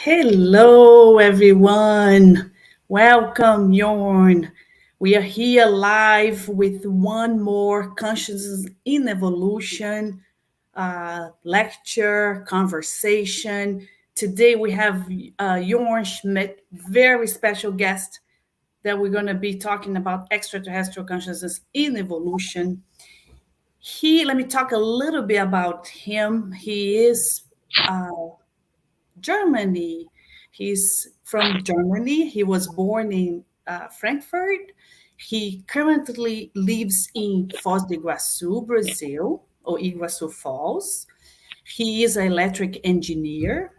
Hello, everyone. Welcome, Yorn. We are here live with one more Consciousness in Evolution lecture, conversation. Today we have Jorn Schmidt, very special guest that we're going to be talking about extraterrestrial consciousness in evolution. Let me talk a little bit about him. He is Germany. He's from Germany. He was born in Frankfurt. He currently lives in Foz do Iguaçu, Brazil, or Iguaçu Falls. He is an electric engineer.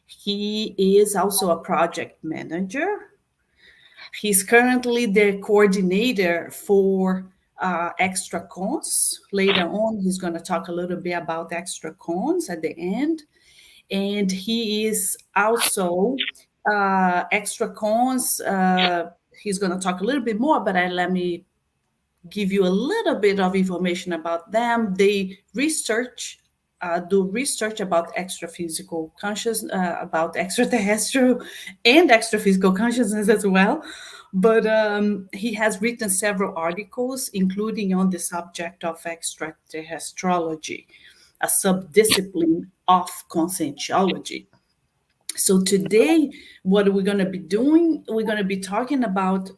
He is also a project manager. He's currently the coordinator for ExtraCons. Later on, he's going to talk a little bit about ExtraCons at the end. And he is also ExtraCons. He's going to talk a little bit more, but let me give you a little bit of information about them. They do research about extraphysical consciousness, about extraterrestrial and extraphysical consciousness as well. But he has written several articles, including on the subject of extraterrestriality, a subdiscipline of conscientiology. So today, what we're going to be doing, we're going to be talking about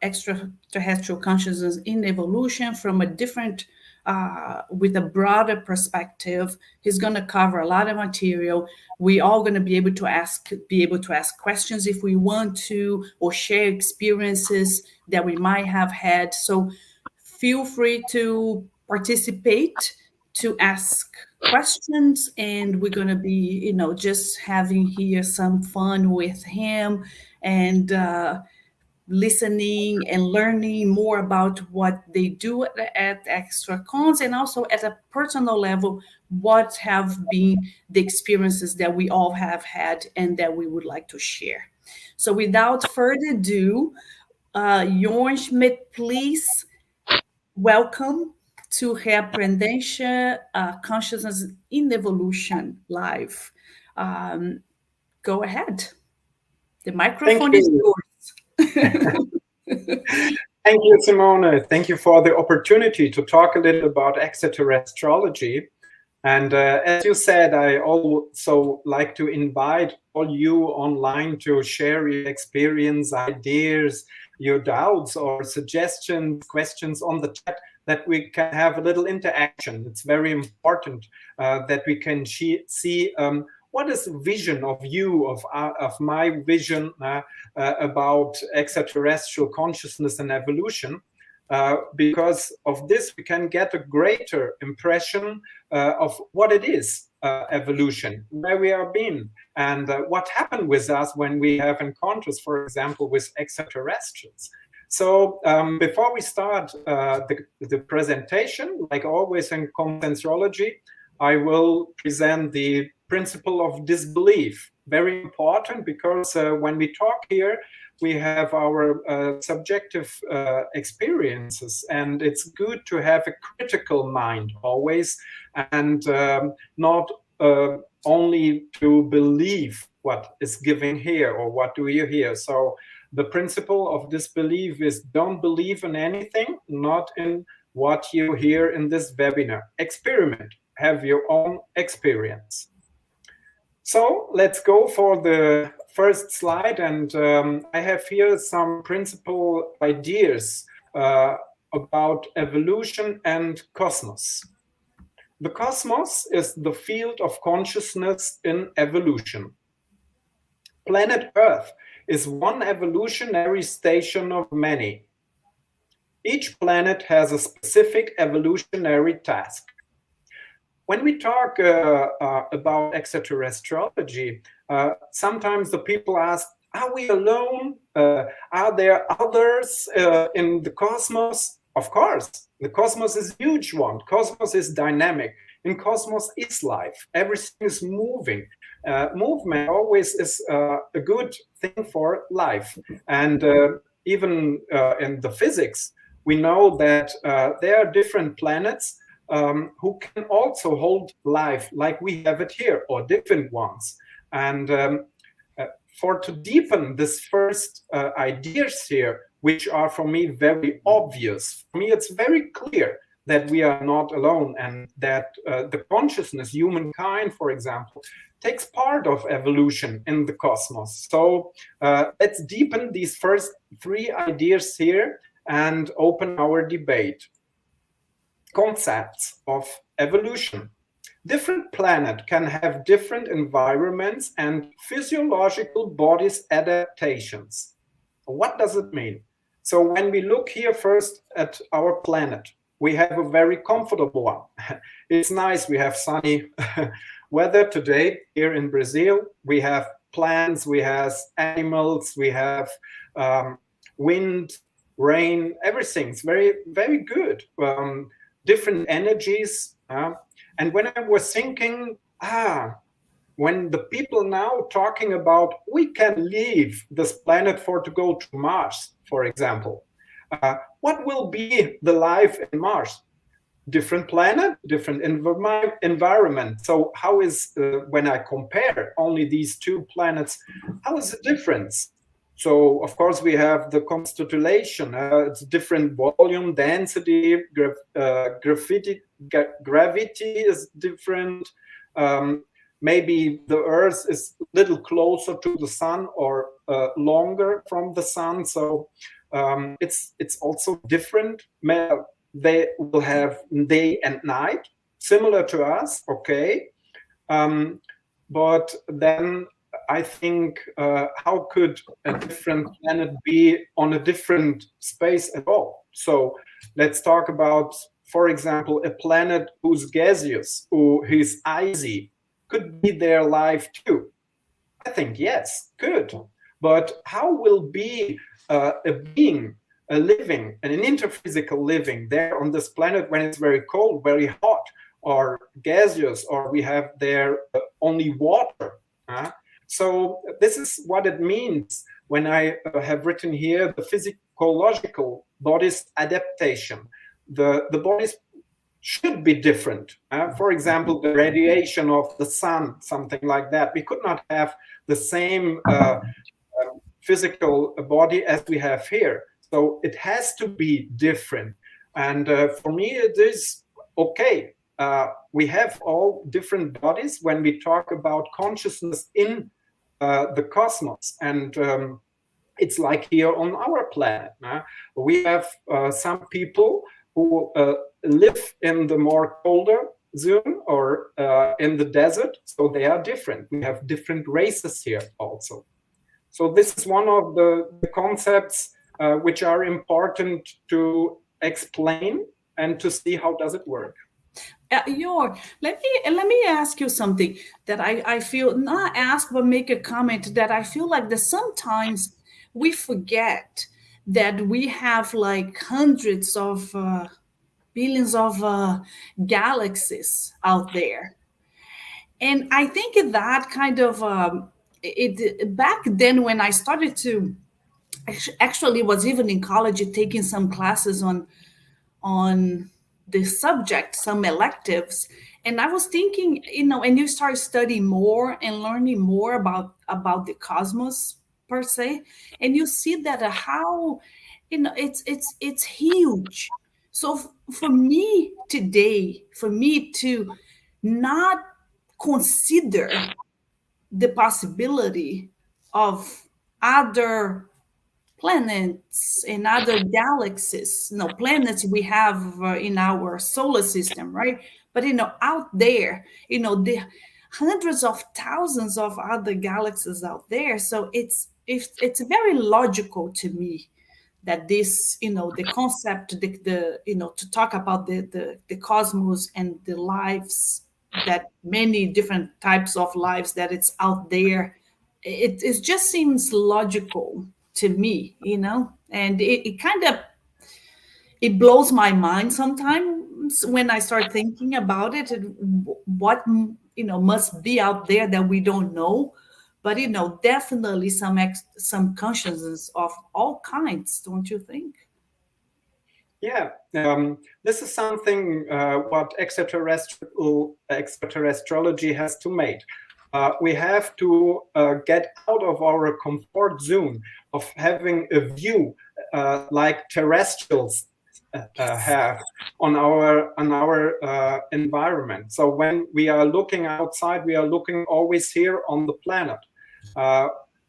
extraterrestrial consciousness in evolution from a different, with a broader perspective. He's going to cover a lot of material. We all going to be able to ask questions if we want to, or share experiences that we might have had. So feel free to participate, to ask questions, and we're going to be just having here some fun with him and listening and learning more about what they do at ExtraCons, and also at a personal level, what have been the experiences that we all have had and that we would like to share. So without further ado, Jorn Schmidt, please welcome to Reaprendência Consciousness in Evolution Live. Go ahead. The microphone is yours. Thank you, Simone. Thank you for the opportunity to talk a little about extraterrestriality. And as you said, I also like to invite all you online to share your experience, ideas, your doubts or suggestions, questions on the chat, that we can have a little interaction. It's very important that we can see what is the vision of you, of my vision about extraterrestrial consciousness and evolution. Because of this, we can get a greater impression of what it is, evolution, where we are been, and what happened with us when we have encounters, for example, with extraterrestrials. So before we start the presentation, like always in conscientiology, I will present the principle of disbelief. Very important, because when we talk here, we have our subjective experiences, and it's good to have a critical mind always, and not only to believe what is given here or what do you hear. So the principle of disbelief is don't believe in anything, not in what you hear in this webinar. Experiment, have your own experience. So let's go for the first slide, and I have here some principal ideas about evolution and cosmos. The cosmos is the field of consciousness in evolution. Planet Earth is one evolutionary station of many. Each planet has a specific evolutionary task. When we talk about extraterrestriality, sometimes the people ask, are we alone? Are there others in the cosmos? Of course, the cosmos is a huge one. Cosmos is dynamic. In cosmos is life. Everything is moving. Movement always is a good thing for life. And even in the physics, we know that there are different planets who can also hold life like we have it here, or different ones. And for to deepen this first ideas here, which are for me very obvious. For me, it's very clear that we are not alone, and that the consciousness, humankind, for example, takes part of evolution in the cosmos. So let's deepen these first three ideas here and open our debate. Concepts of evolution. Different planets can have different environments and physiological bodies adaptations. What does it mean? So when we look here first at our planet, we have a very comfortable one. It's nice, we have sunny weather today here in Brazil. We have plants, we have animals, we have wind, rain, everything's very, very good. Different energies. And when I was thinking, when the people now talking about we can leave this planet for to go to Mars, for example, what will be the life in Mars? Different planet, different environment. So how is, when I compare only these two planets, how is the difference? So of course we have the constellation, it's different volume, density, gravity is different. Maybe the Earth is a little closer to the sun or longer from the sun. So it's also different. They will have day and night, similar to us, okay. But then I think, how could a different planet be on a different space at all? So let's talk about, for example, a planet who's gaseous, or who's icy. Could be their life too? I think yes, could. But how will be a being, a living, an interphysical living there on this planet when it's very cold, very hot, or gaseous, or we have there only water? So this is what it means when I have written here the physiological body's adaptation. The bodies should be different. For example, the radiation of the sun, something like that. We could not have the same physical body as we have here. So it has to be different. And for me, it is okay. We have all different bodies when we talk about consciousness in the cosmos. And it's like here on our planet. We have some people who live in the more colder zone or in the desert. So they are different. We have different races here also. So this is one of the concepts which are important to explain and to see how does it work. Let me ask you something that I feel, not ask, but make a comment that I feel like that sometimes we forget that we have like hundreds of billions of galaxies out there. And I think that kind of, it back then when I started to, actually was even in college taking some classes on the subject, some electives, and I was thinking, and you start studying more and learning more about the cosmos per se, and you see that how it's huge. So for me today, for me to not consider the possibility of other planets and other galaxies, planets we have in our solar system, right? But out there, the hundreds of thousands of other galaxies out there. So it's very logical to me that this, the concept, the to talk about the cosmos and the lives, that many different types of lives that it's out there, it just seems logical to me, and it kind of, it blows my mind sometimes when I start thinking about it, what must be out there that we don't know. But definitely some consciousness of all kinds, don't you think? Yeah, this is something what extraterrestriology has to make. we have to get out of our comfort zone of having a view like terrestrials have on our environment. So when we are looking outside, we are looking always here on the planet.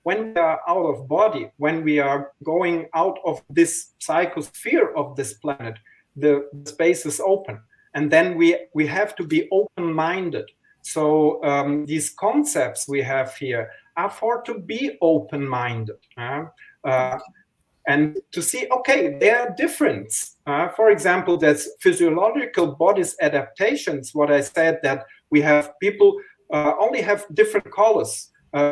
When we are out of body, when we are going out of this psychosphere of this planet, the space is open. And then we have to be open-minded. So these concepts we have here are for to be open-minded. And to see, okay, they are different. For example, there's physiological bodies adaptations. What I said, that we have people only have different colors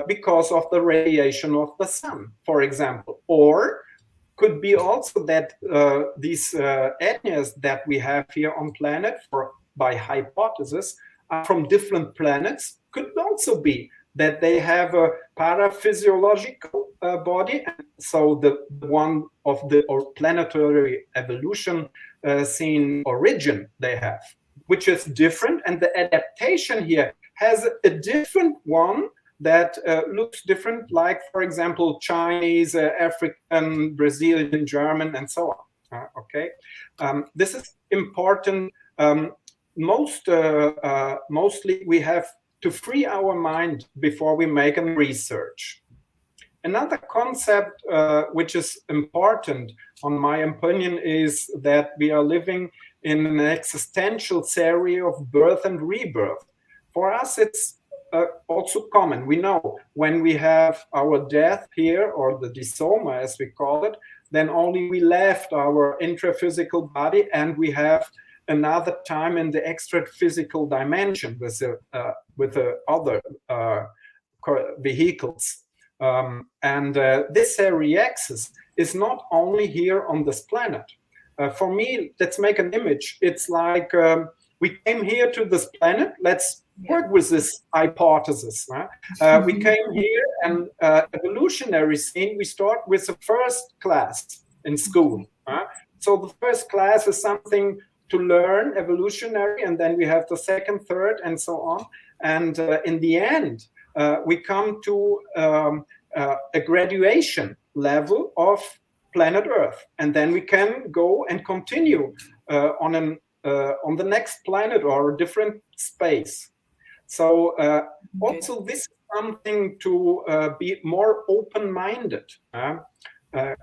because of the radiation of the sun, for example. Or could be also that these ethnias that we have here on planet, by hypothesis, are from different planets. Could also be that they have a paraphysiological body, so the one of the planetary evolution scene origin they have, which is different, and the adaptation here has a different one that looks different, like, for example, Chinese, African, Brazilian, German, and so on. Okay, this is important. Mostly we have to free our mind before we make a research. Another concept which is important, on my opinion, is that we are living in an existential theory of birth and rebirth. For us, it's also common. We know when we have our death here, or the disoma as we call it, then only we left our intraphysical body and we have another time in the extraphysical dimension with the other vehicles. And this axis is not only here on this planet. For me, let's make an image. It's like we came here to this planet. Let's work with this hypothesis. We came here, and evolutionary scene, we start with the first class in school. So the first class is something to learn, evolutionary, and then we have the second, third, and so on. And in the end, we come to a graduation level of planet Earth, and then we can go and continue on the next planet or a different space. So also this is something to be more open-minded.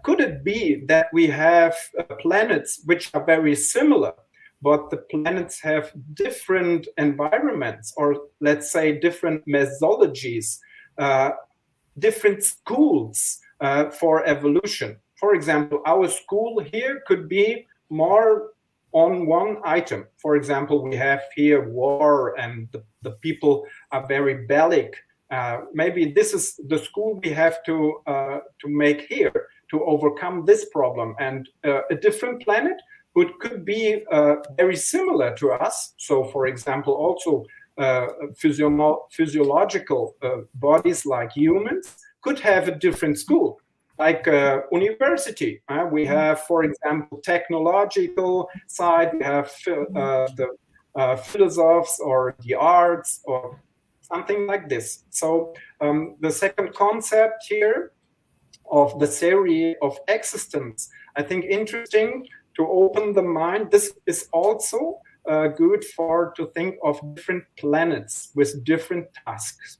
Could it be that we have planets which are very similar, but the planets have different environments, or let's say different methodologies, different schools for evolution? For example, our school here could be more on one item. For example, we have here war, and the people are very bellic. Maybe this is the school we have to make here to overcome this problem. And a different planet could be very similar to us. So, for example, also physiological bodies like humans could have a different school, like university. We have, for example, technological side, we have the philosophers or the arts or something like this. So the second concept here of the theory of existence, I think interesting to open the mind. This is also good to think of different planets with different tasks.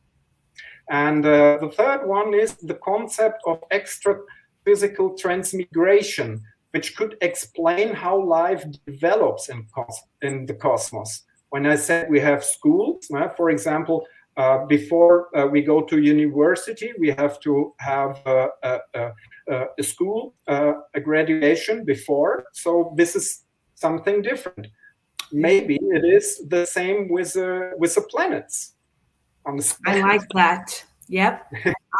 And the third one is the concept of extra-physical transmigration, which could explain how life develops in the cosmos. When I said we have schools, for example, before we go to university, we have to have a school, a graduation before. So this is something different. Maybe it is the same with the planets. I like that. Yep.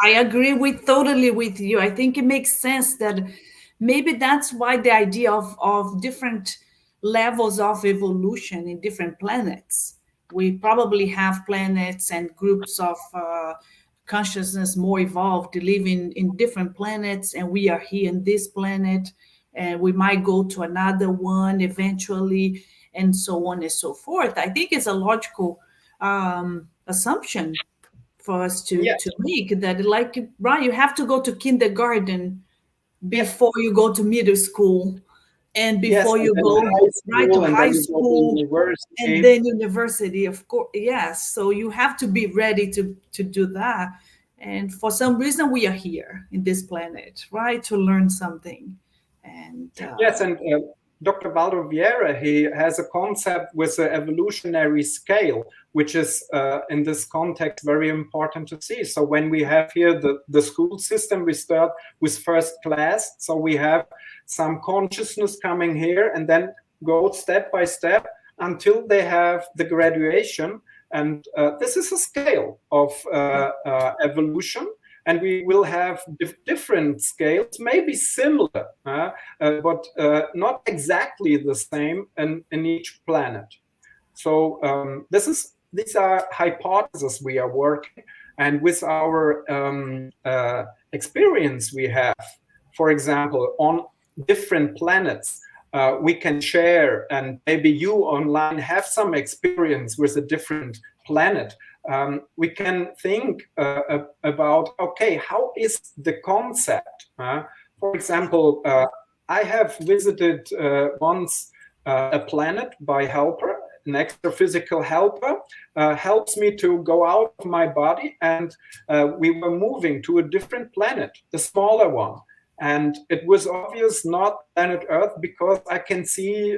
I agree totally with you. I think it makes sense that maybe that's why the idea of different levels of evolution in different planets. We probably have planets and groups of consciousness more evolved living in different planets, and we are here in this planet, and we might go to another one eventually, and so on and so forth. I think it's a logical assumption for us Yes. to make that. Like, right, you have to go to kindergarten before you go to middle school, and Yes, before and you then go high right to school, and high then you go to school, and university. then university, of course. Yes, so you have to be ready to do that. And for some reason we are here in this planet, right, to learn something. And Yes, and Dr. Valdo Vieira, he has a concept with the evolutionary scale, which is in this context very important to see. So when we have here the school system, we start with first class. So we have some consciousness coming here and then go step by step until they have the graduation. And this is a scale of evolution. And we will have different scales, maybe similar, but not exactly the same in each planet. So these are hypotheses we are working, and with our experience we have, for example, on different planets, we can share, and maybe you online have some experience with a different planet. We can think about, okay, how is the concept? For example, I have visited once a planet by helper. An extra-physical helper helps me to go out of my body, and we were moving to a different planet, the smaller one. And it was obvious not planet Earth, because I can see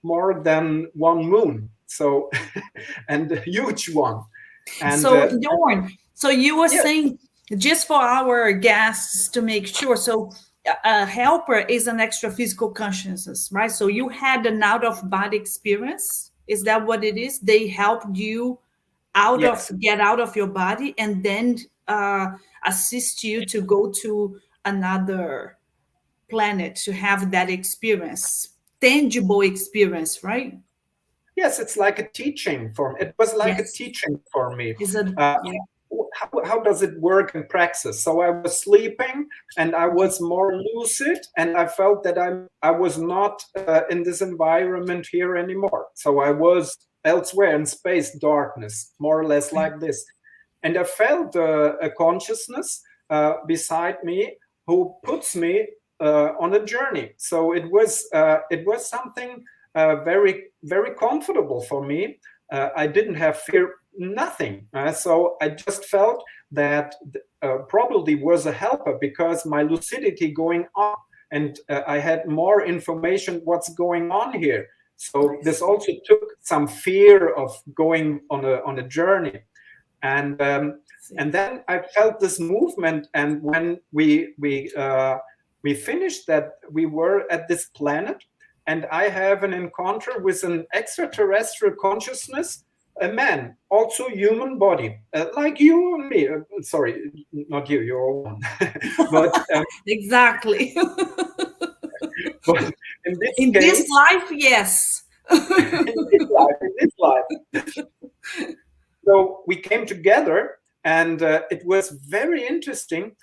more than one moon, so and a huge one. And so Jorn, so you were yeah, saying, just for our guests to make sure, so a helper is an extra physical consciousness, right? So you had an out of body experience. Is that what it is? They helped you yes, get out of your body, and then assist you to go to another planet to have that experience, tangible experience, right? yes, it's like a teaching for me. It was like a Yes. teaching for me. Is a Yeah. How does it work in practice? So I was sleeping and I was more lucid, and I felt that I was not in this environment here anymore. So I was elsewhere in space, darkness, more or less like this. And I felt a consciousness beside me who puts me on a journey. So it was something very, very comfortable for me. I didn't have fear, nothing. So I just felt that probably was a helper, because my lucidity going on, and I had more information what's going on here. So this also took some fear of going on a journey. And then I felt this movement, and when we finished that, we were at this planet, and I have an encounter with an extraterrestrial consciousness, a man, also human body, like you and me. Sorry, not you, you're one. but Exactly. but in this In this case, life, yes. in this life. So we came together, and it was very interesting.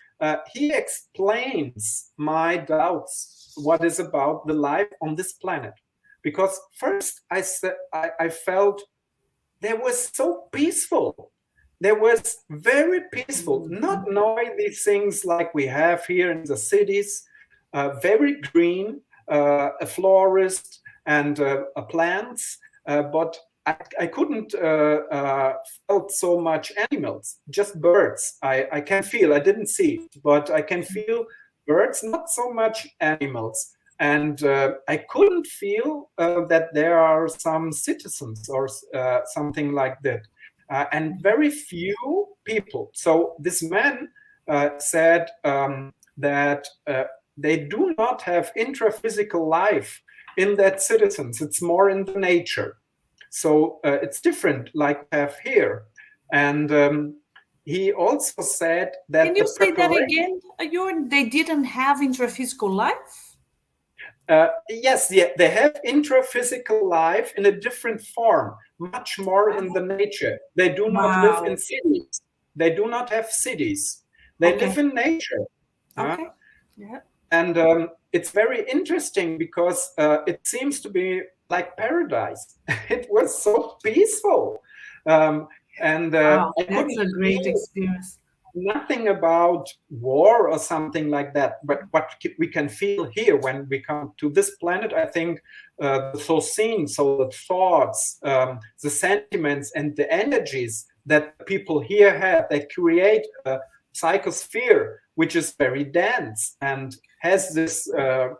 He explains my doubts, what is about the life on this planet. Because first I felt there was so peaceful. There was very peaceful, not noisy things like we have here in the cities, very green, a florist and plants, but I couldn't felt so much animals, just birds. I can feel, I didn't see, but I can feel birds, not so much animals. And I couldn't feel that there are some citizens or something like that. And very few people. So this man said that they do not have intraphysical life in that citizens. It's more in the nature. So it's different, like we have here. And he also said that Can you say that again? They didn't have intraphysical life? Yes, they have intraphysical life in a different form, much more in the nature. They do not live in Wow. cities. They do not have cities. They live Okay. in nature. Okay. Yeah. And it's very interesting because it seems to be like paradise. It was so peaceful. And Wow, I that's couldn't a great feel experience. nothing about war or something like that. But what we can feel here when we come to this planet, I think the Thosin, so the thoughts, the sentiments, and the energies that people here have, they create a psychosphere which is very dense and has this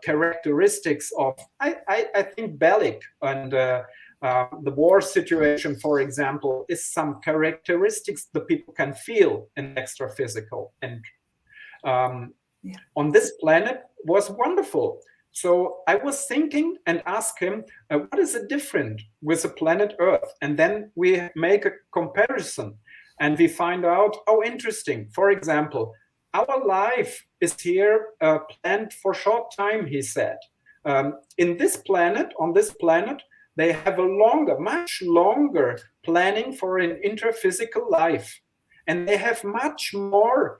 characteristics of, I think, bellic and the war situation, for example, is some characteristics that people can feel in extra-physical. And on this planet was wonderful. So I was thinking and asked him, what is it different with the planet Earth? And then we make a comparison and we find out, oh, interesting. For example, our life is here planned for short time, he said. In this planet, on this planet, they have a longer, much longer planning for an intraphysical life. And they have much more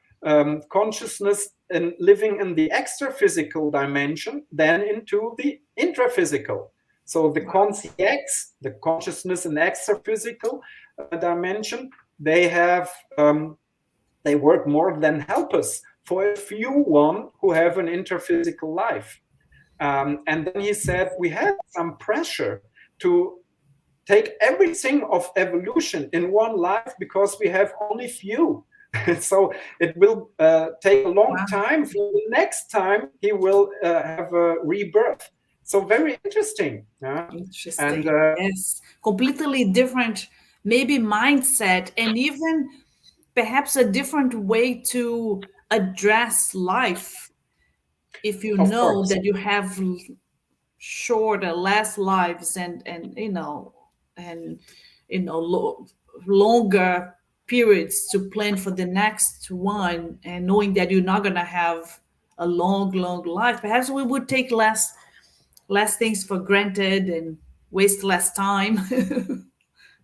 consciousness in living in the extra-physical dimension than into the intraphysical. So the conscience, the consciousness in extra-physical dimension, they have, they work more than helpers for a few one who have an interphysical life. And then he said, we have some pressure to take everything of evolution in one life because we have only few. So it will take a long time. For the next time, he will have a rebirth. So very interesting. Interesting. And, yes, completely different, maybe mindset, and even perhaps a different way to address life. If you know that you have shorter, less lives, and longer periods to plan for the next one, and knowing that you're not gonna have a long life, perhaps we would take less things for granted and waste less time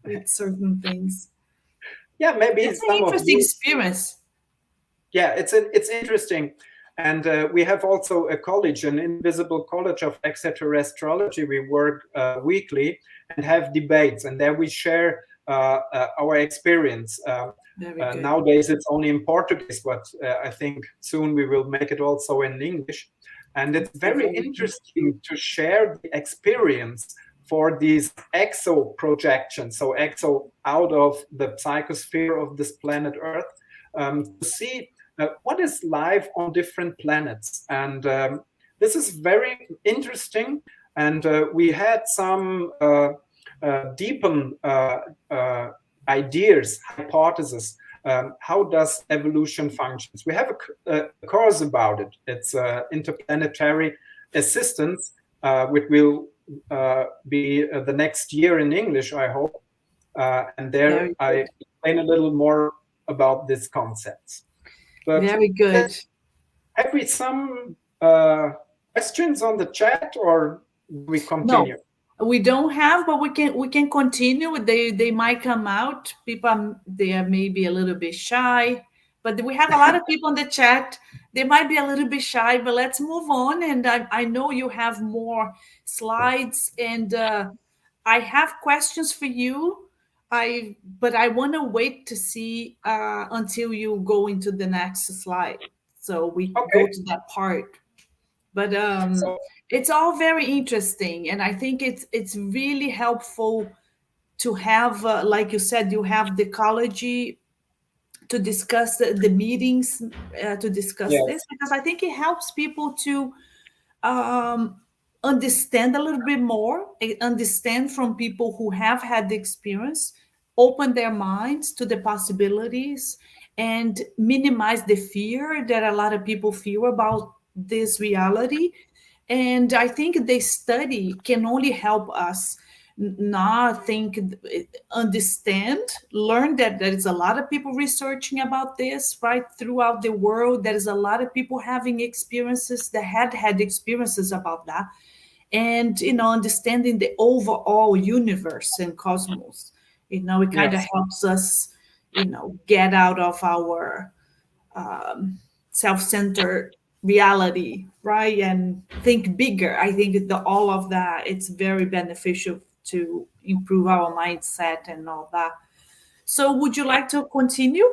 with certain things. Yeah, maybe It's an some of interesting you. experience. Yeah, it's interesting. And we have also a college, an invisible college of extraterrestriality. We work weekly and have debates, and there we share our experience. Nowadays, it's only in Portuguese, but I think soon we will make it also in English. And it's very interesting to share the experience for these exo projections, so exo out of the psychosphere of this planet Earth, to see what is life on different planets. And this is very interesting. And we had some deepen ideas, hypotheses. How does evolution functions? We have a course about it. It's interplanetary assistance, which will be the next year in English, I hope. And there I explain a little more about these concepts. But very good. Have we some questions on the chat, or we continue? No, we don't have, but we can continue. They might come out. People, they are maybe a little bit shy, but we have a lot of people in the chat. They might be a little bit shy, but let's move on. And I know you have more slides, and I have questions for you. But I want to wait to see until you go into the next slide, so we go to that part. But it's all very interesting, and I think it's really helpful to have, like you said, you have the ecology to discuss the meetings, to discuss this, because I think it helps people to understand a little bit more, understand from people who have had the experience, open their minds to the possibilities, and minimize the fear that a lot of people feel about this reality. And I think the study can only help us not think, understand, learn that there is a lot of people researching about this right throughout the world. There is a lot of people having experiences that had experiences about that, and understanding the overall universe and cosmos. It kind of helps us get out of our self-centered reality, right, and think bigger. I think all of that, it's very beneficial to improve our mindset and all that. So would you like to continue?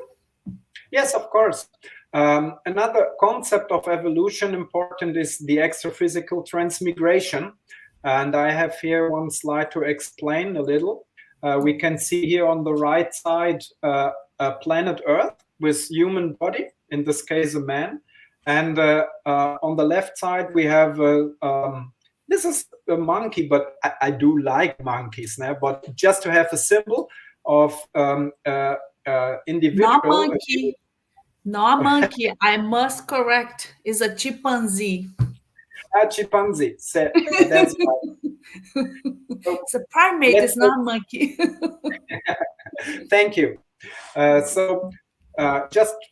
Yes, of course. Another concept of evolution important is the extraphysical transmigration. And I have here one slide to explain a little. We can see here on the right side planet Earth with human body, in this case a man. And on the left side we have, this is a monkey, but I do like monkeys now, but just to have a symbol of individual. Not monkey. Not monkey. I must correct. Is a chimpanzee. Chimpanzee. That's right. It's a primate. It's not monkey. Thank you. Just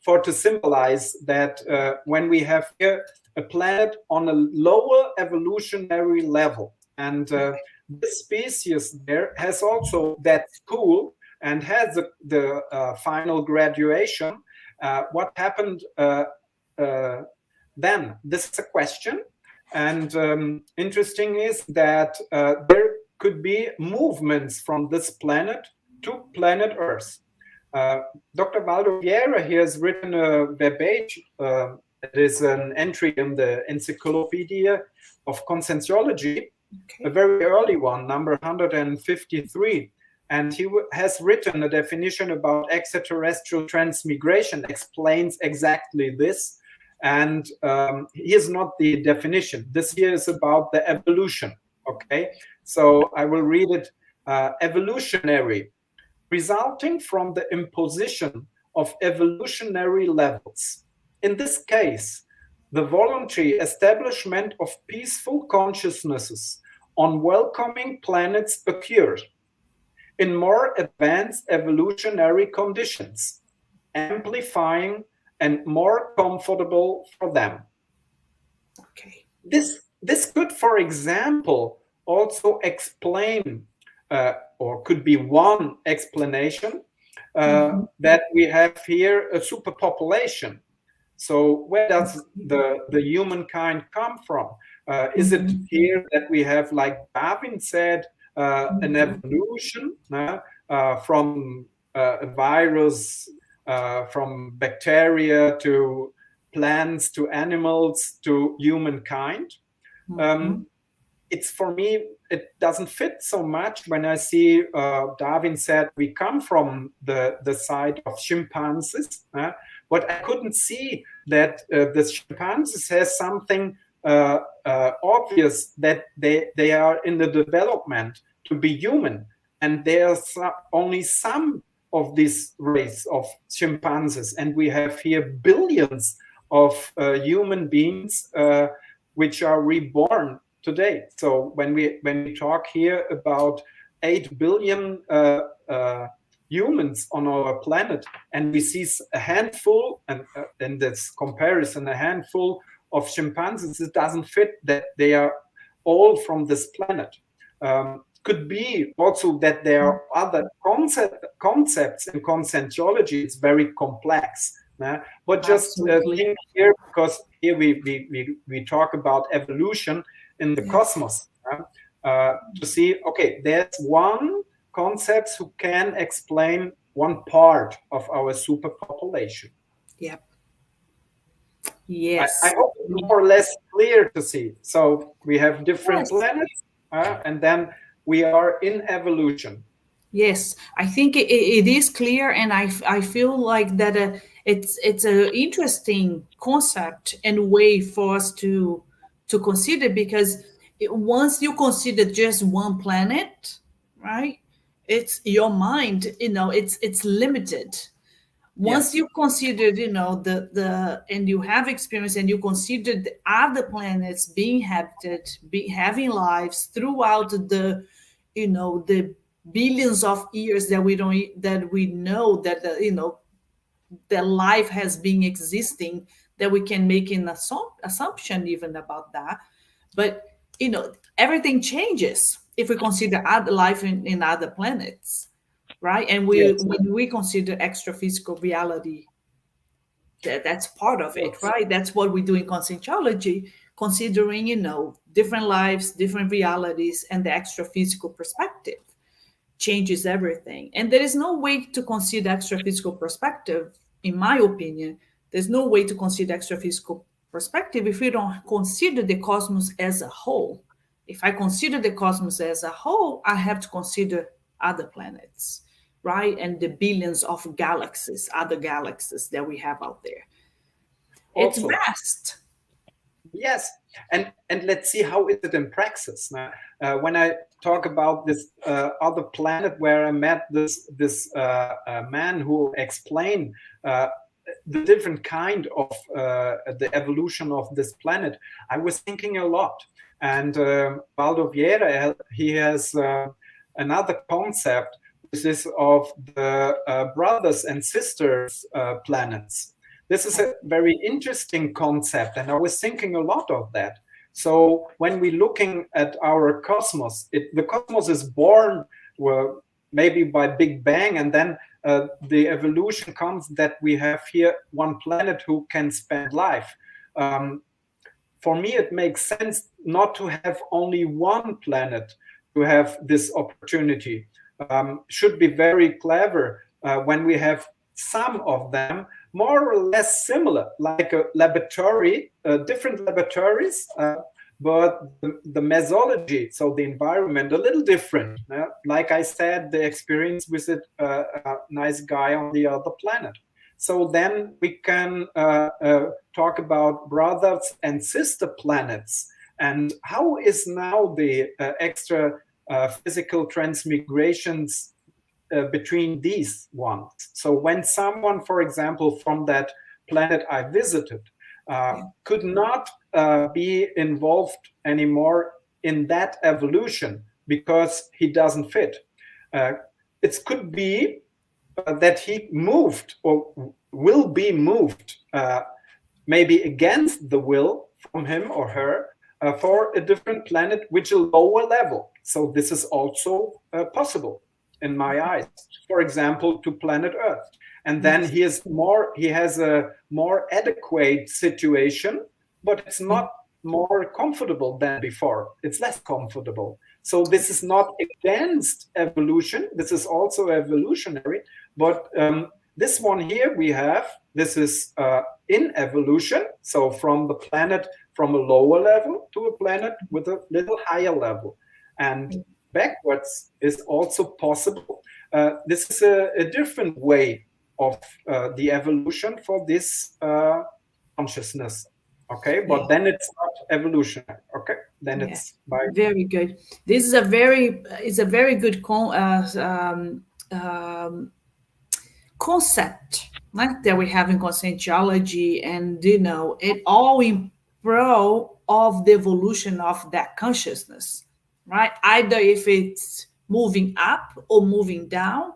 to symbolize that when we have here a planet on a lower evolutionary level, and this species there has also that school and has the final graduation. What happened then? This is a question. And interesting is that there could be movements from this planet to planet Earth. Dr. Valdo Vieira, he has written a webpage. It is an entry in the Encyclopedia of Conscientiology, a very early one, number 153. And he has written a definition about extraterrestrial transmigration, explains exactly this. And here's not the definition. This here is about the evolution, okay? So I will read it. Evolutionary, resulting from the imposition of evolutionary levels. In this case, the voluntary establishment of peaceful consciousnesses on welcoming planets occurred in more advanced evolutionary conditions, amplifying and more comfortable for them. Okay. This could, for example, also explain, or could be one explanation, that we have here a superpopulation. So where does the humankind come from? Is it here that we have, like Darwin said, an evolution from a virus, from bacteria to plants to animals to humankind? It's, for me, it doesn't fit so much when I see Darwin said we come from the side of chimpanzees, but I couldn't see that the chimpanzees has something obvious, that they are in the development to be human, and there's only some of this race of chimpanzees, and we have here billions of human beings which are reborn today. So when we talk here about 8 billion humans on our planet, and we see a handful, and in this comparison, a handful of chimpanzees, it doesn't fit that they are all from this planet. Could be also that there are other concepts in conscientiology. It's very complex. But just think here, because here we talk about evolution in the cosmos, to see, okay, there's one concept who can explain one part of our superpopulation. Yep. Yes. I hope it's more or less clear to see. So we have different planets, and then we are in evolution. Yes, I think it is clear, and I feel like that it's an interesting concept and way for us to consider, because once you consider just one planet, right? It's your mind, it's limited. Once you consider, the and you have experience, and you consider the other planets being habited, having lives throughout the billions of years that we know that that life has been existing, that we can make an assumption even about that. But everything changes if we consider other life in other planets, right? And when we consider extra-physical reality, that's part of it, right? That's what we do in conscientiology, considering different lives, different realities, and the extra-physical perspective. changes everything. And there is no way to consider extraphysical perspective, in my opinion. There's no way to consider extraphysical perspective if we don't consider the cosmos as a whole. If I consider the cosmos as a whole, I have to consider other planets, right? And the billions of galaxies, other galaxies that we have out there. It's Also, vast. yes, and let's see how is it in praxis. Now, when I talk about this other planet where I met this man who explained the different kind of the evolution of this planet, I was thinking a lot. And Baldo Vieira, he has another concept. This is of the brothers and sisters planets. This is a very interesting concept, and I was thinking a lot of that. So when we're looking at our cosmos, the cosmos is born, well, maybe by Big Bang, and then the evolution comes that we have here one planet who can spend life. For me, it makes sense not to have only one planet to have this opportunity. Should be very clever when we have some of them more or less similar, like a laboratory, different laboratories, but the mesology, so the environment, a little different. Like I said, the experience with it, a nice guy on the other planet. So then we can talk about brothers and sister planets, and how is now the extra physical transmigrations between these ones. So when someone, for example, from that planet I visited, could not be involved anymore in that evolution because he doesn't fit. It could be that he moved or will be moved, maybe against the will from him or her, for a different planet which a lower level. So this is also possible in my eyes. For example, to planet Earth. And then he has a more adequate situation, but it's not more comfortable than before. It's less comfortable. So this is not against evolution. This is also evolutionary. But this one here we have, this is in evolution. So from the planet from a lower level to a planet with a little higher level. And backwards is also possible. This is a different way of the evolution for this consciousness. Okay, but then it's not evolutionary. Okay, then it's very good. This is a very good concept, right, that we have in conscientiology, and it all in pro of the evolution of that consciousness, right? Either if it's moving up or moving down,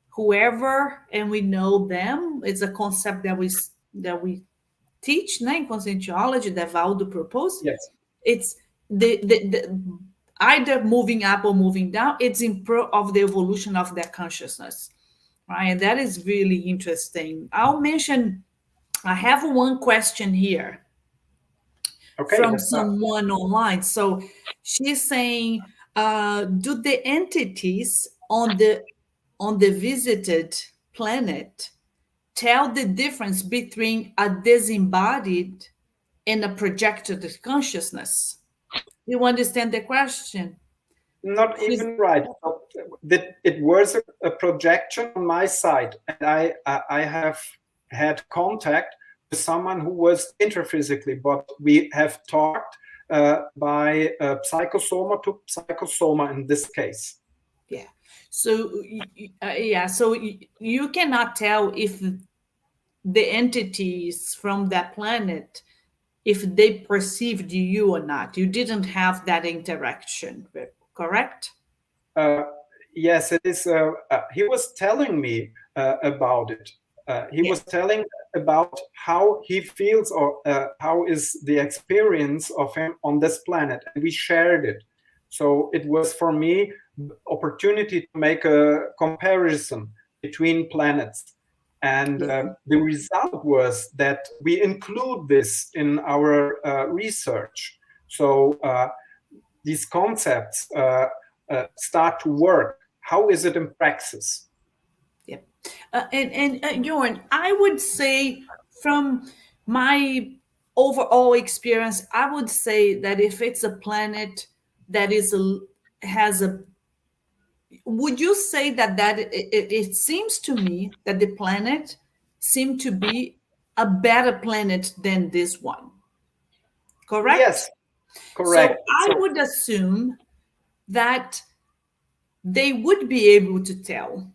whoever, and we know them. It's a concept that we teach in conscientiology that Valdo proposed. Yes. It's the either moving up or moving down. It's in pro of the evolution of that consciousness, right? And that is really interesting. I'll mention. I have one question here. Okay, from someone online. So she's saying, do the entities on the visited planet tell the difference between a disembodied and a projected consciousness? You understand the question? Not even right. It was a projection on my side, and I have had contact with someone who was intraphysically, but we have talked by psychosoma to psychosoma in this case. Yeah. So so you cannot tell if the entities from that planet, if they perceived you or not. You didn't have that interaction, correct? Yes, it is. He was telling me about it. He was telling about how he feels, or how is the experience of him on this planet, and we shared it. So it was for me the opportunity to make a comparison between planets, and the result was that we include this in our research. So these concepts start to work. how is it in praxis? Yeah. And Jorn, I would say from my overall experience, I would say that if it's a planet that has a, would you say that it seems to me that the planet seemed to be a better planet than this one, correct? Yes, So correct. I So would assume that they would be able to tell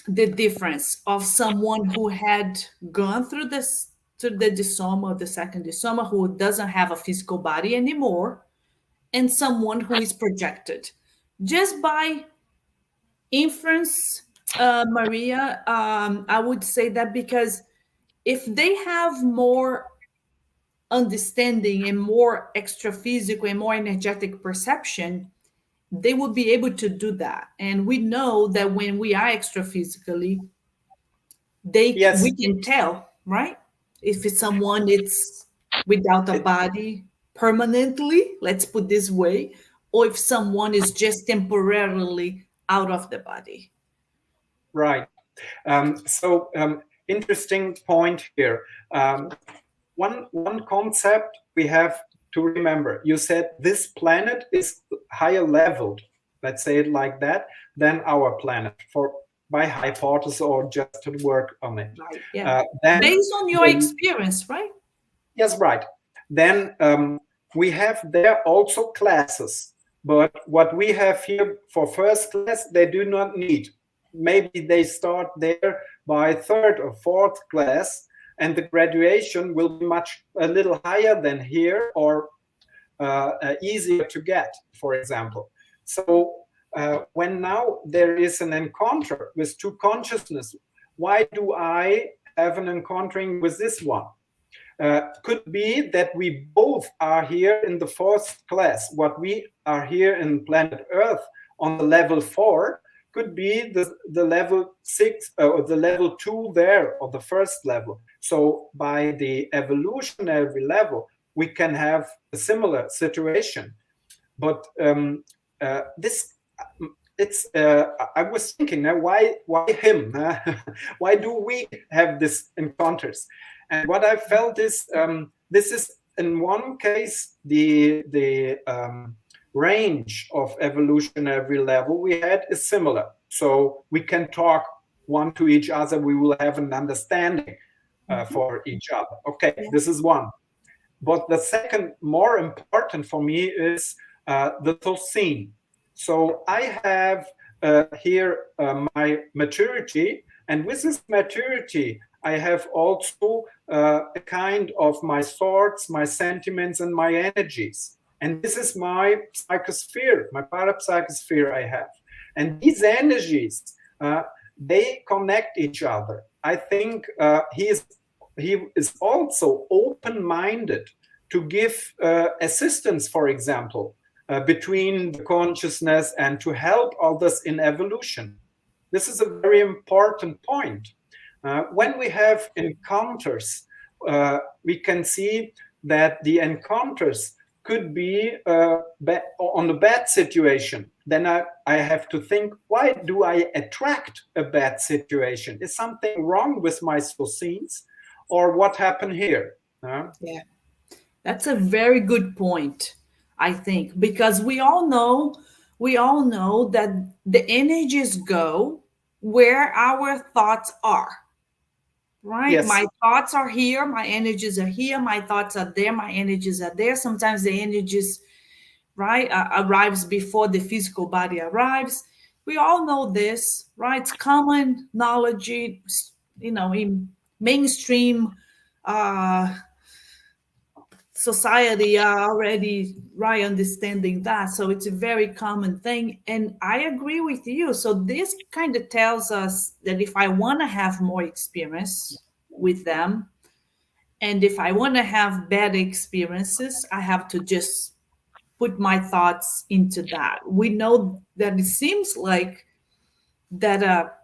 the difference of someone who had gone through this to the disoma, the second disoma, who doesn't have a physical body anymore, and someone who is projected just by inference. Maria, I would say that because if they have more understanding and more extra physical and more energetic perception, they would be able to do that. And we know that when we are extra physically, we yes, can tell, right? If it's someone it's without a it, body permanently, let's put this way, or if someone is just temporarily out of the body. right. Interesting point here. One concept we have to remember. You said this planet is higher leveled, let's say it like that, than our planet for by hypothesis or just to work on it. Right. Yeah. Then Based on your the, experience, right? yes, right. Then we have there also classes, but what we have here for first class, they do not need. Maybe they start there by third or fourth class, and the graduation will be a little higher than here or easier to get, for example. So when now there is an encounter with two consciousness, why do I have an encountering with this one? Could be that we both are here in the fourth class. What we are here in planet Earth on the level 4 could be the level 6 or the level 2 there, or the first level. So by the evolutionary level, we can have a similar situation. But this it's I was thinking now, why him? Why do we have these encounters? And what I felt is this is in one case the range of evolutionary level we had is similar, so we can talk one to each other. We will have an understanding for each other. Okay, this is one. But the second, more important for me, is the Thosin. So I have here my maturity, and with this maturity, I have also a kind of my thoughts, my sentiments, and my energies. And this is my psychosphere, my parapsychosphere I have. And these energies, they connect each other. I think he is also open-minded to give assistance, for example, between the consciousness and to help others in evolution. This is a very important point. When we have encounters, we can see that the encounters could be on a bad situation. Then I have to think, why do I attract a bad situation? Is something wrong with my scenes, or what happened here? Yeah, that's a very good point, I think, because we all know that the energies go where our thoughts are. Right? Yes, My thoughts are here, my energies are here, my thoughts are there, my energies are there. Sometimes the energies, right, arrives before the physical body arrives. We all know this, right? It's common knowledge, in mainstream uh, society are already right understanding that. So it's a very common thing. And I agree with you. So this kind of tells us that if I want to have more experience with them, and if I want to have better experiences, I have to just put my thoughts into that. We know that it seems like that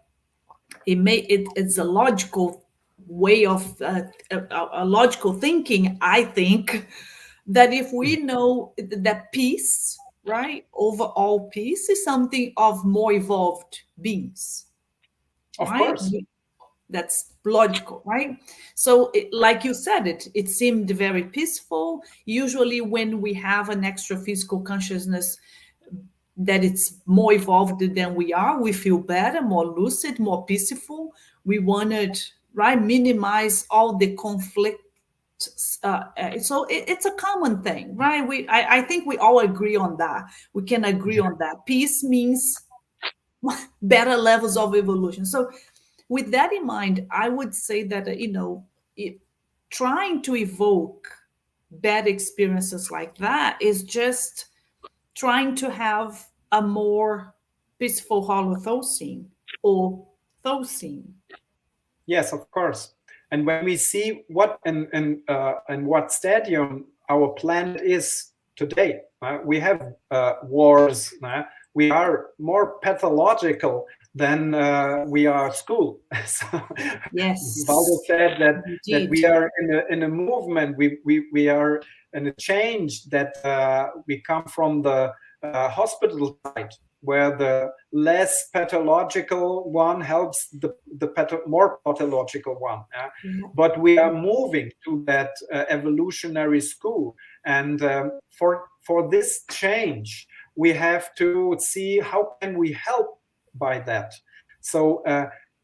it's a logical way of a logical thinking. I think that if we know that peace, right? Overall peace is something of more evolved beings, Of right? course. That's logical, right? So, like you said, it seemed very peaceful. Usually, when we have an extra physical consciousness that it's more evolved than we are, we feel better, more lucid, more peaceful. We wanted, right, minimize all the conflict. So it's a common thing, right? I think we all agree on that. We can agree on that. Peace means better levels of evolution. So with that in mind, I would say that trying to evoke bad experiences like that is just trying to have a more peaceful holothosene or thosene. Yes, of course. And when we see what and what stadium our planet is today, we have wars. We are more pathological than we are school. So Valdo Yes, said that indeed. we are in a movement. We are in a change that we come from the hospital side, where the less pathological one helps the more pathological one. Yeah. But we are moving to that evolutionary school, and for this change, we have to see how can we help by that. So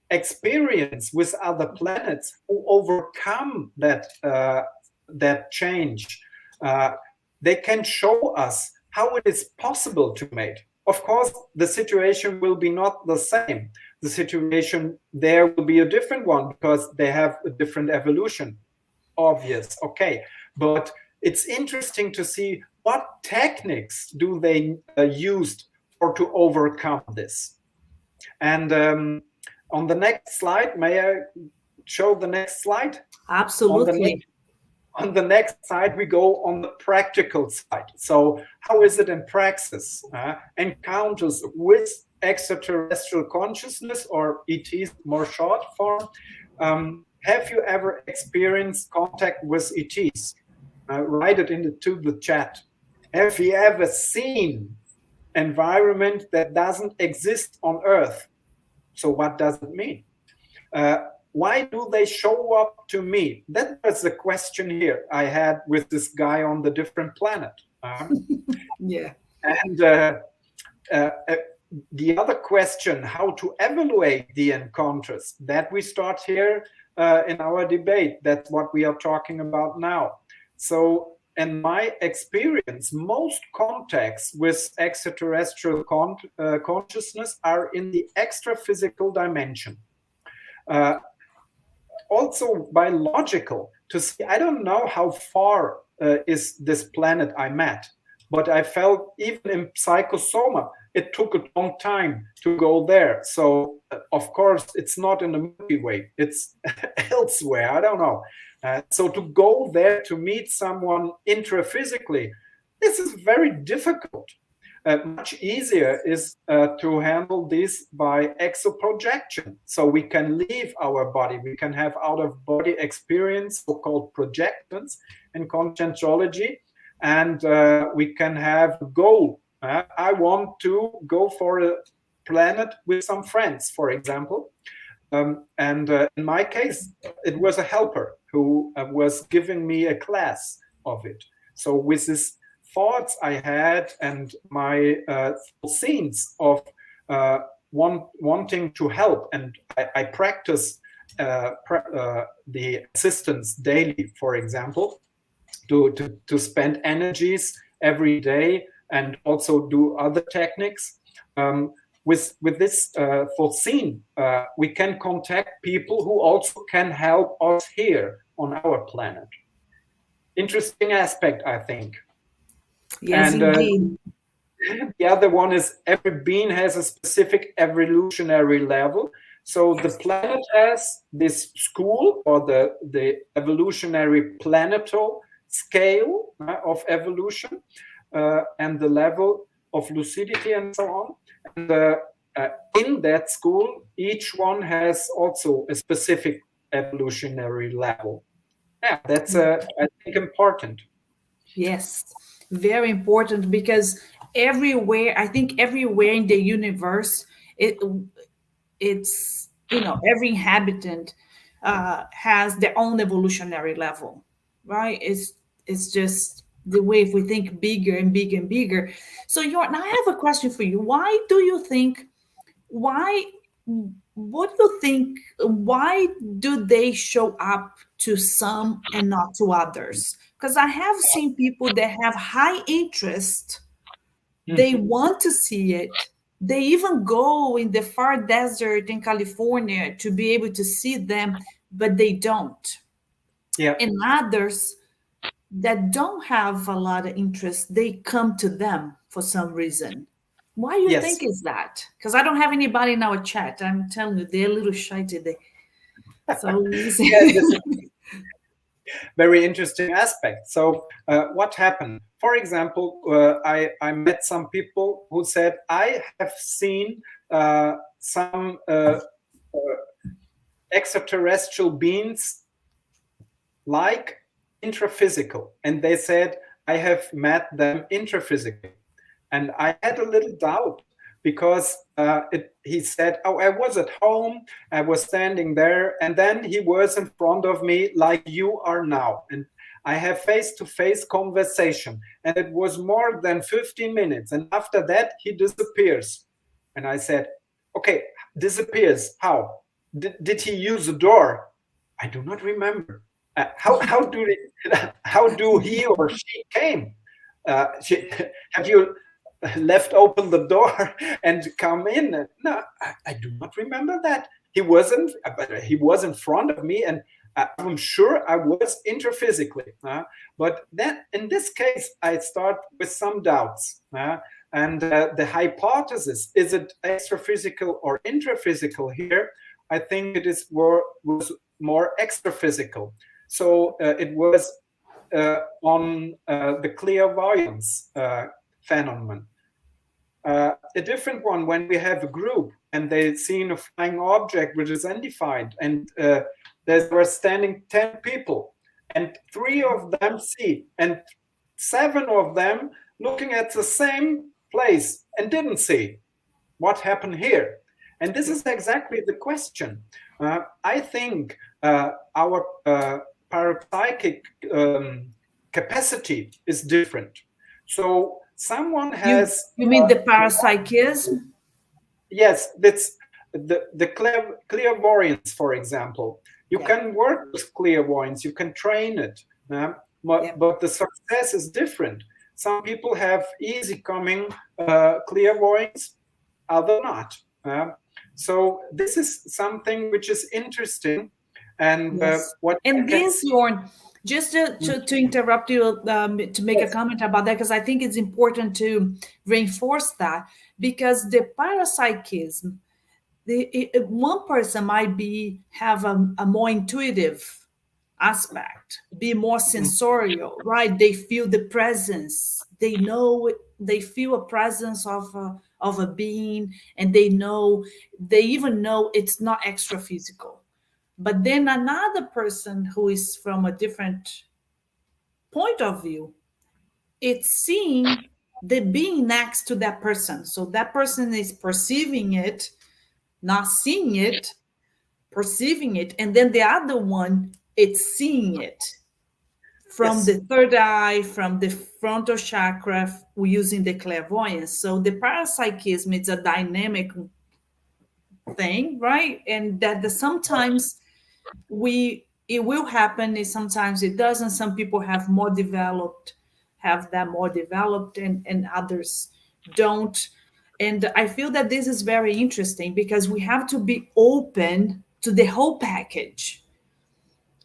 experience with other planets who overcome that change. They can show us how it is possible to make. Of course, the situation will be not the same. The situation there will be a different one because they have a different evolution. Obvious, okay. But it's interesting to see what techniques do they use for to overcome this. And on the next slide, may I show the next slide? Absolutely. On the next slide, we go on the practical side. So how is it in praxis? Encounters with extraterrestrial consciousness, or ETs, more short form. Have you ever experienced contact with ETs? Write it into the chat. Have you ever seen environment that doesn't exist on Earth? So what does it mean? Why do they show up to me? That was the question here I had with this guy on the different planet. Yeah. And the other question, how to evaluate the encounters, that we start here in our debate. That's what we are talking about now. So in my experience, most contacts with extraterrestrial consciousness are in the extra-physical dimension. Also biological, to see, I don't know how far is this planet I met, but I felt even in Psychosoma, it took a long time to go there. So of course, it's not in the Milky Way, it's elsewhere, I don't know. So to go there to meet someone intraphysically, this is very difficult. Much easier is to handle this by exoprojection. So we can leave our body, we can have out-of-body experience, so-called projections in conscientology, and we can have a goal. I want to go for a planet with some friends, for example. And in my case, it was a helper who was giving me a class of it. So with this thoughts I had and my scenes of wanting to help, and I practice the assistance daily, for example, to spend energies every day and also do other techniques. With this foreseen, we can contact people who also can help us here on our planet. Interesting aspect, I think. Yes, And indeed. the other one is every being has a specific evolutionary level. So the planet has this school, or the evolutionary planetal scale of evolution, and the level of lucidity and so on. And in that school, each one has also a specific evolutionary level. Yeah, that's I think important. Yes, very important, because everywhere, I think everywhere in the universe, it's, every inhabitant has their own evolutionary level, right? It's just the way, if we think bigger and bigger and bigger. So Jorn, I have a question for you. Why what do you think, why do they show up to some and not to others? Because I have seen people that have high interest, they want to see it. They even go in the far desert in California to be able to see them, but they don't. Yeah. And others that don't have a lot of interest, they come to them for some reason. Why you Yes. think is that? Because I don't have anybody in our chat. I'm telling you, they're a little shy today. So Yeah, this is very interesting aspect. So what happened? For example, I met some people who said, I have seen some extraterrestrial beings like intraphysical. And they said, I have met them intraphysically. And I had a little doubt because he said, oh, I was at home, I was standing there, and then he was in front of me like you are now. And I have face-to-face conversation. And it was more than 15 minutes. And after that, he disappears. And I said, okay, disappears, how? Did he use a door? I do not remember. How do he or she came? Have you left open the door and come in? No, I do not remember that. He wasn't, but he was in front of me, and I'm sure I was intraphysically. But then, in this case, I start with some doubts. And the hypothesis, is it extraphysical or intraphysical here? I think it was more extraphysical. So it was on the clairvoyance phenomenon. A different one, when we have a group and they've seen a flying object which is undefined, and there were standing 10 people, and 3 of them see, and 7 of them looking at the same place and didn't see. What happened here? And this is exactly the question. I think our parapsychic capacity is different. So someone has... You mean the parapsychism? Yes, that's the clairvoyance, for example. You can work with clairvoyance, you can train it, but the success is different. Some people have easy coming clairvoyance, other not. So this is something which is interesting. And Jorn, just to interrupt you, to make a comment about that, because I think it's important to reinforce that, because the parapsychism, one person might have a more intuitive aspect, be more sensorial, right? They feel the presence, they feel a presence of a being, and they even know it's not extra physical. But then another person who is from a different point of view, it's seeing the being next to that person. So that person is perceiving it, not seeing it, perceiving it. And then the other one, it's seeing it from the third eye, from the frontal chakra, using the clairvoyance. So the parapsychism, it's a dynamic thing, right? And that sometimes it will happen, and sometimes it doesn't. Some people have that more developed, and others don't. And I feel that this is very interesting, because we have to be open to the whole package,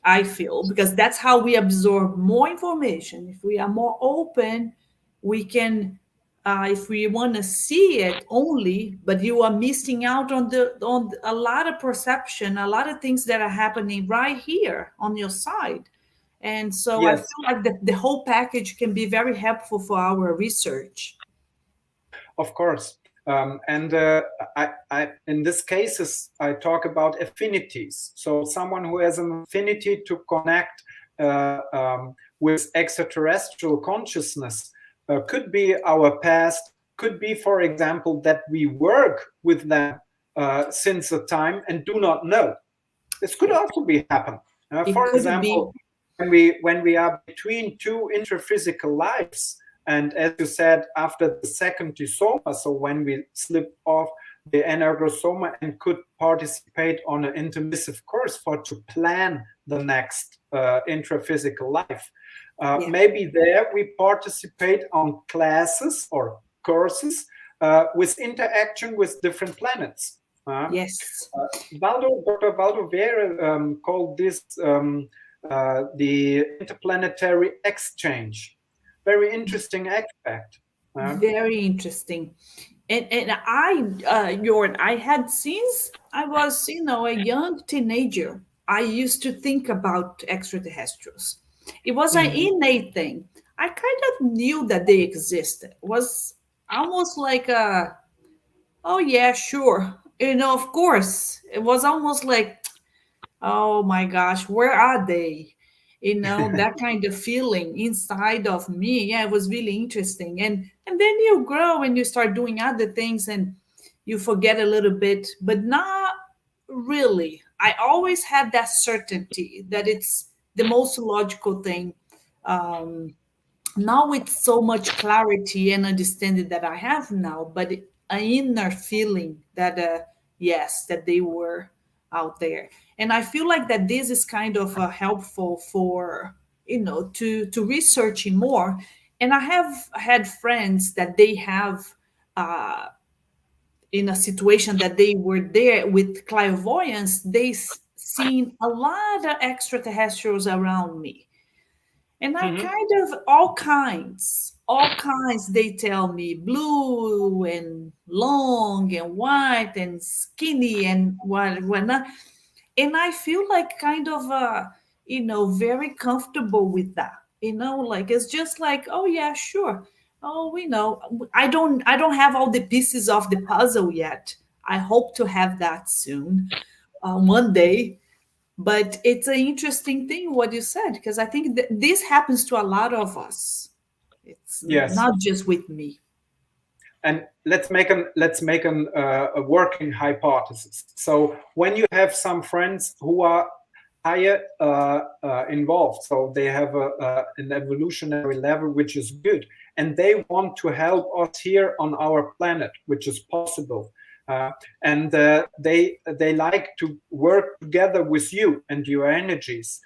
I feel, because that's how we absorb more information. If we are more open, we can, if we want to see it only, but you are missing out on a lot of perception, a lot of things that are happening right here on your side. And so I feel like the whole package can be very helpful for our research. Of course. And I, in this cases, I talk about affinities. So someone who has an affinity to connect with extraterrestrial consciousness could be our past could be, for example, that we work with them since a time and do not know. This could also be happen. It For could be. example, when we are between two intraphysical lives, and as you said, after the second disoma, so when we slip off the energosoma and could participate on an intermissive course to plan the next intraphysical life. Maybe there we participate on classes or courses with interaction with different planets. Yes. Dr. Valdo Vieira called this the interplanetary exchange. Very interesting aspect. Very interesting. And I, Jorn, I had since I was, a young teenager, I used to think about extraterrestrials. It was an innate thing. I kind of knew that they existed. It was almost like oh yeah, sure. Of course. It was almost like, oh my gosh, where are they? That kind of feeling inside of me. Yeah, it was really interesting. And then you grow and you start doing other things and you forget a little bit, but not really. I always had that certainty that it's the most logical thing. Now with so much clarity and understanding that I have now, but an inner feeling that yes, that they were out there, and I feel like that this is kind of helpful for to researching more. And I have had friends that they have in a situation that they were there with clairvoyance, they seen a lot of extraterrestrials around me. And I kind of all kinds, they tell me blue and long and white and skinny and whatnot. And I feel like kind of, very comfortable with that. Like it's just like, oh yeah, sure. Oh, we know. I don't have all the pieces of the puzzle yet. I hope to have that soon, one day. But it's an interesting thing what you said, because I think that this happens to a lot of us. It's Yes. not just with me. And let's make a working hypothesis. So when you have some friends who are higher involved, so they have an evolutionary level which is good, and they want to help us here on our planet, which is possible. And they like to work together with you and your energies.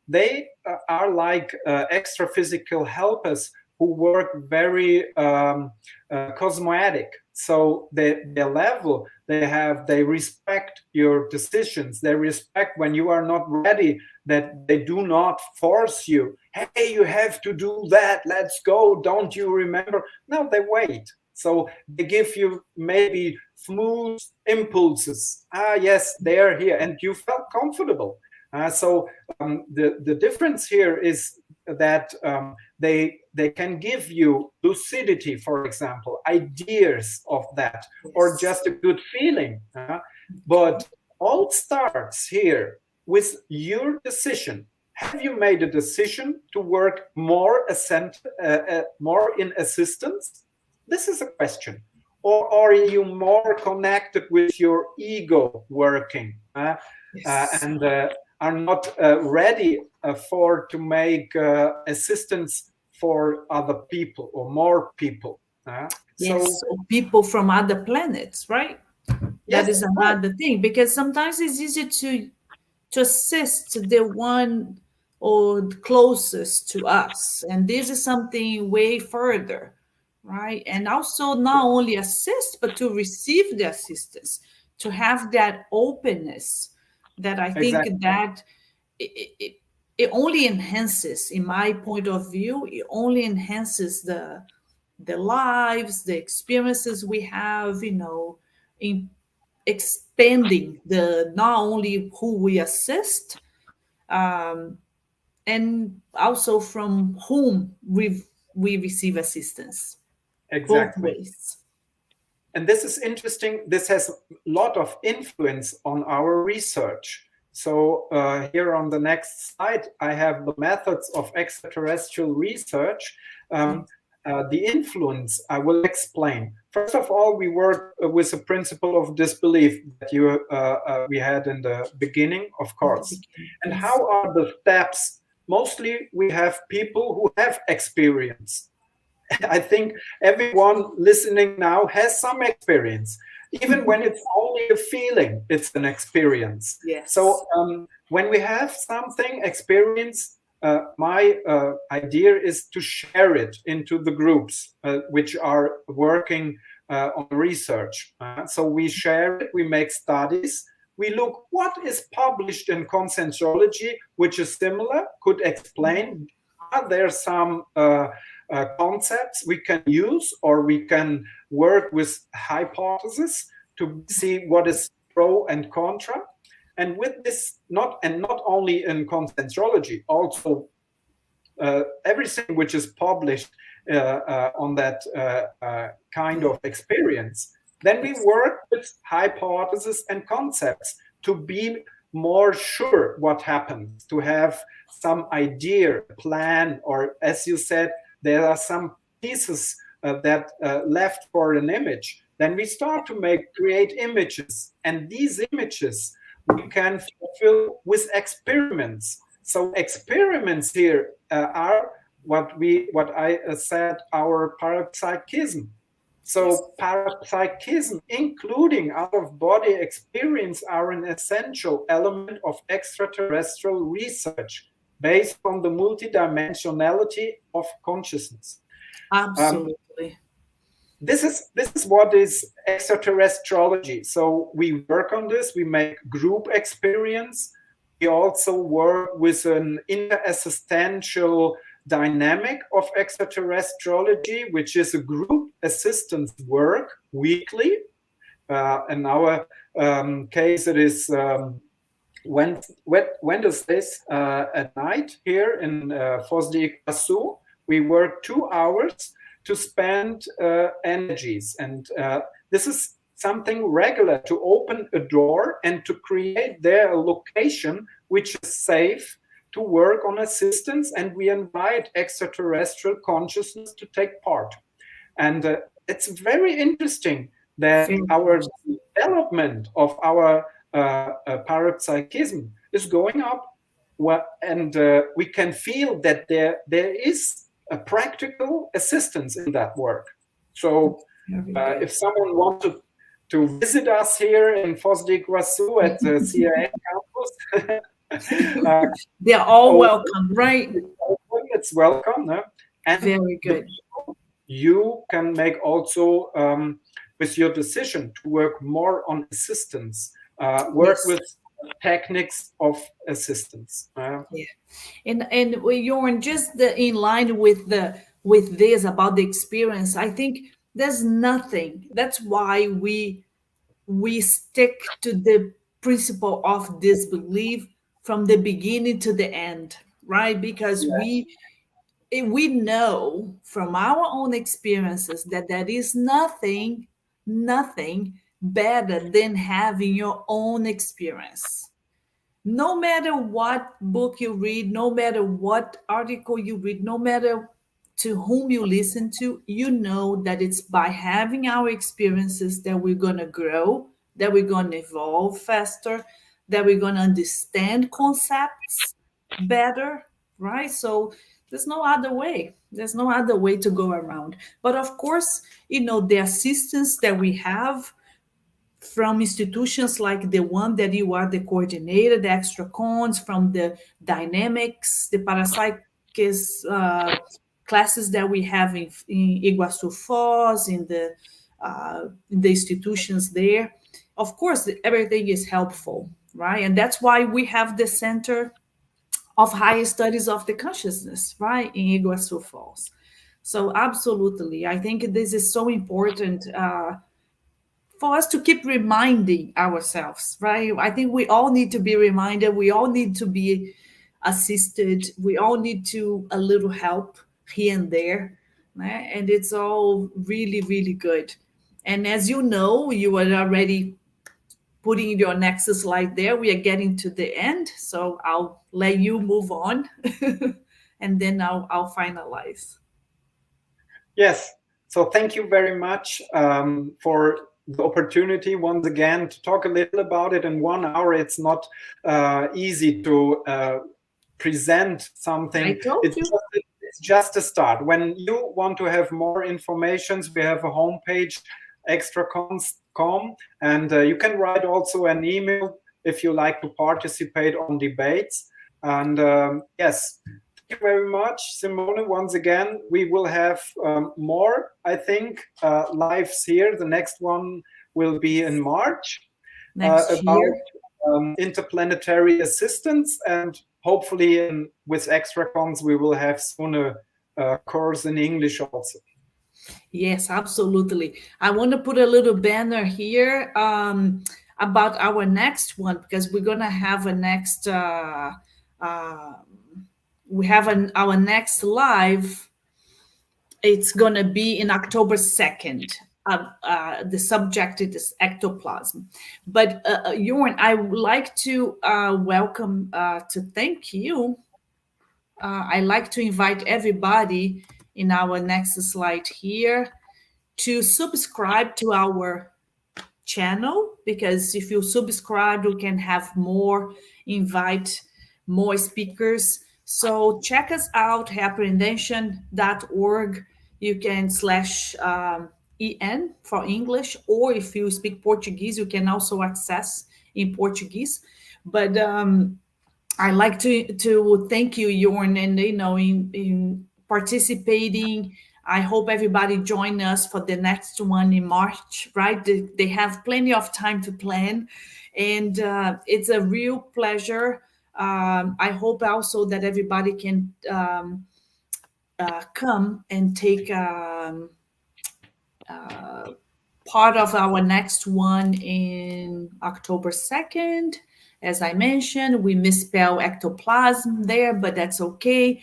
They are like extra physical helpers who work very cosmoetic. So their level they respect your decisions. They respect when you are not ready, that they do not force you. Hey, you have to do that. Let's go. Don't you remember? No, they wait. So they give you maybe smooth impulses. Yes, they are here, and you felt comfortable. So the difference here is that they can give you lucidity, for example, ideas of that, or just a good feeling. But all starts here with your decision. Have you made a decision to work more in assistance? This is a question. Or are you more connected with your ego working and are not ready to make assistance for other people or more people? Yes, so people from other planets, right? Yes, that is another thing, because sometimes it's easier to assist the one or closest to us, and this is something way further, right? And also not only assist but to receive the assistance, to have that openness, that I think exactly. that it only enhances, in my point of view, it only enhances the lives, the experiences we have, in expanding the not only who we assist, and also from whom we receive assistance. Exactly. Both ways. And this is interesting. This has a lot of influence on our research. So here on the next slide, I have the methods of extraterrestrial research. the influence, I will explain. First of all, we work with the principle of disbelief that we had in the beginning, of In the course. beginning, And yes. how are the steps? Mostly, we have people who have experience. I think everyone listening now has some experience. Even when it's only a feeling, it's an experience. Yes. So when we have something experience, my idea is to share it into the groups which are working on research. So we share it, we make studies, we look what is published in consensuology, which is similar, could explain, are there some concepts we can use, or we can work with hypotheses to see what is pro and contra. And with this, not only in consensuology, also everything which is published on that kind of experience, then we work with hypotheses and concepts to be more sure what happens, to have some idea, plan, or as you said, there are some pieces that left for an image. Then we start to create images, and these images we can fulfill with experiments. So experiments here are what I said, our parapsychism. So parapsychism, including out-of-body experience, are an essential element of extraterrestrial research based on the multidimensionality of consciousness. Absolutely. This is what is extraterrestriality. So we work on this. We make group experience. We also work with an interassistential dynamic of extraterrestriality, which is a group assistance work weekly. In our case, it is Wednesdays at night here in Foz do Iguaçu. We work 2 hours to spend energies. And this is something regular, to open a door and to create there a location which is safe to work on assistance. And we invite extraterrestrial consciousness to take part. And it's very interesting that our development of our parapsychism is going up. And we can feel that there is a practical assistance in that work. So if someone wanted to visit us here in Foz do Iguaçu at the CIA campus, they're all welcome, right? It's welcome. No? And very good. You can make also with your decision to work more on assistance, work with techniques of assistance. And Jorn, just in line with this about the experience, I think there's nothing. That's why we stick to the principle of disbelief from the beginning to the end, right? Because we know from our own experiences that there is nothing better than having your own experience. No matter what book you read, no matter what article you read, no matter to whom you listen to, you know that it's by having our experiences that we're going to grow, that we're going to evolve faster, that we're going to understand concepts better, right? So there's no other way. There's no other way to go around. But of course, the assistance that we have from institutions like the one that you are the coordinator, the extra cons, from the dynamics, the parapsychis classes that we have in Iguaçu Foz, in the institutions there. Of course, everything is helpful, right? And that's why we have the Center of Higher Studies of the Consciousness, right, in Iguaçu Falls. So absolutely, I think this is so important for us to keep reminding ourselves, right? I think we all need to be reminded. We all need to be assisted. We all need a little help here and there, right? And it's all really, really good. And as you know, you are already putting your next slide there. We are getting to the end, so I'll let you move on, and then I'll finalize. Yes. So thank you very much for the opportunity once again to talk a little about it in 1 hour. It's not easy to present I something. told you. It's just a start. When you want to have more informations, we have a homepage, extracons.com, and you can write also an email if you like to participate on debates. And yes, thank you very much, Simone. Once again, we will have more, I think, lives here. The next one will be in March Next about year. interplanetary assistance, and hopefully with Extracons we will have soon a course in English also. Yes, absolutely. I want to put a little banner here about our next one because we're gonna have a next. Uh, we have our next live. It's gonna be in October 2nd. The subject is ectoplasm. But Jorn, I would like to welcome to thank you. I like to invite everybody in our next slide here to subscribe to our channel, because if you subscribe you can have more, invite more speakers. So check us out, happyinvention.org. You can slash en for English, or if you speak Portuguese you can also access in Portuguese. But I like to thank you, Jorn, and in participating. I hope everybody join us for the next one in March. Right, they have plenty of time to plan, and it's a real pleasure. I hope also that everybody can come and take part of our next one in October 2nd. As I mentioned, we misspell ectoplasm there, but that's okay.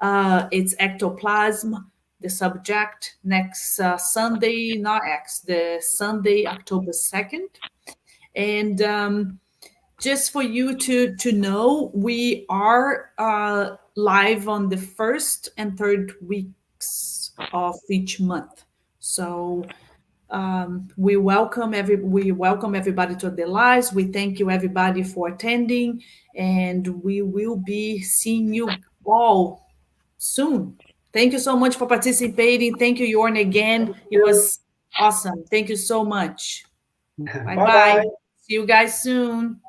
It's ectoplasm, the subject, next Sunday, not X, the Sunday, October 2nd. And just for you to know, we are live on the first and third weeks of each month. So we welcome everybody to the lives. We thank you everybody for attending, and we will be seeing you all soon. Thank you so much for participating. Thank you, Jorn, again. It was awesome. Thank you so much. Bye Bye bye. bye. See you guys soon.